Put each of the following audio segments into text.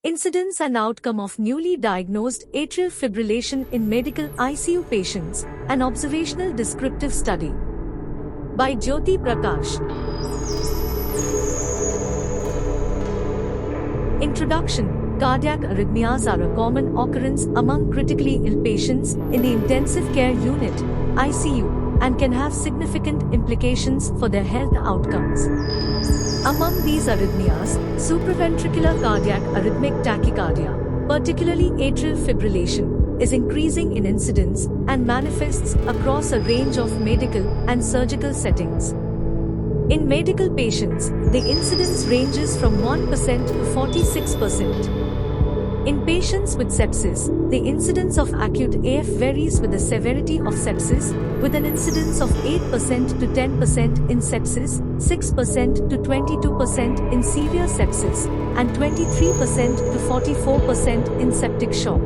Incidence and outcome of newly diagnosed atrial fibrillation in medical ICU patients, an observational descriptive study. By Jyoti Prakash. Introduction. Cardiac arrhythmias are a common occurrence among critically ill patients in the intensive care unit, ICU, and can have significant implications for their health outcomes. Among these arrhythmias, supraventricular cardiac arrhythmic tachycardia, particularly atrial fibrillation, is increasing in incidence and manifests across a range of medical and surgical settings. In medical patients, the incidence ranges from 1% to 46%. In patients with sepsis, the incidence of acute AF varies with the severity of sepsis, with an incidence of 8% to 10% in sepsis, 6% to 22% in severe sepsis, and 23% to 44% in septic shock.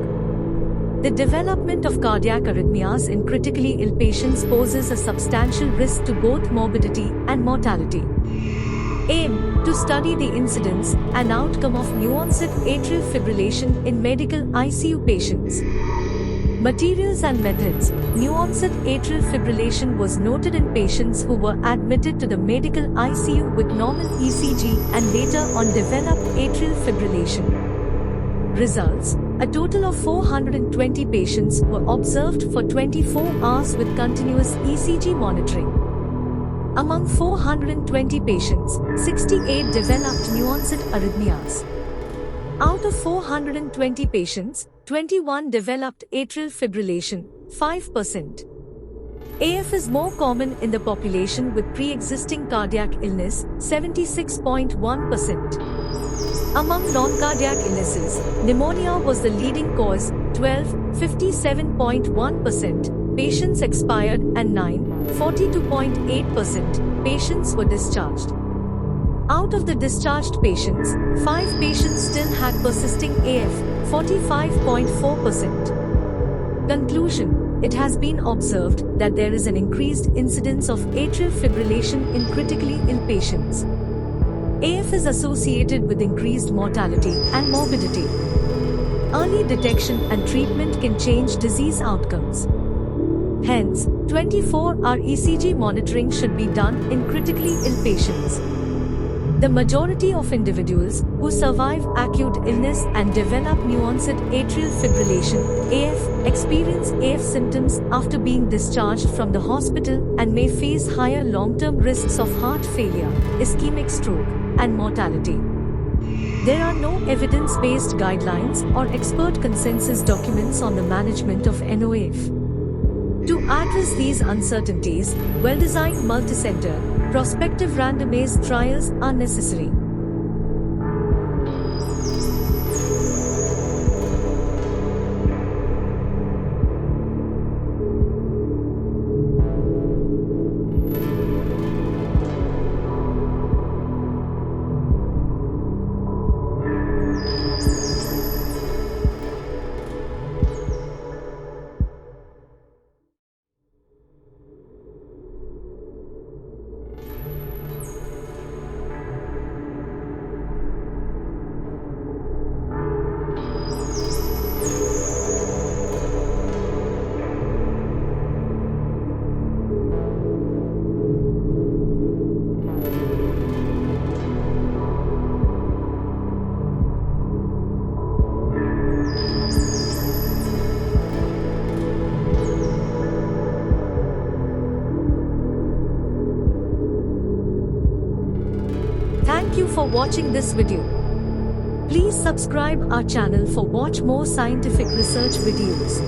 The development of cardiac arrhythmias in critically ill patients poses a substantial risk to both morbidity and mortality. Aim: to study the incidence and outcome of new-onset atrial fibrillation in medical ICU patients. Materials and methods. New-onset atrial fibrillation was noted in patients who were admitted to the medical ICU with normal ECG and later on developed atrial fibrillation. Results: a total of 420 patients were observed for 24 hours with continuous ECG monitoring. Among 420 patients, 68 developed new-onset arrhythmias. Out of 420 patients, 21 developed atrial fibrillation, 5%. AF is more common in the population with pre-existing cardiac illness, 76.1%. Among non-cardiac illnesses, pneumonia was the leading cause, 57.1%. Patients expired and 42.8% patients were discharged. Out of the discharged patients, 5 patients still had persisting AF, 45.4%. Conclusion: it has been observed that there is an increased incidence of atrial fibrillation in critically ill patients. AF is associated with increased mortality and morbidity. Early detection and treatment can change disease outcomes. Hence, 24-hour ECG monitoring should be done in critically ill patients. The majority of individuals who survive acute illness and develop new-onset atrial fibrillation (AF) experience AF symptoms after being discharged from the hospital and may face higher long-term risks of heart failure, ischemic stroke, and mortality. There are no evidence-based guidelines or expert consensus documents on the management of NOAF. To address these uncertainties, well-designed multicenter, prospective randomized trials are necessary. Thank you for watching this video. Please subscribe our channel for watch more scientific research videos.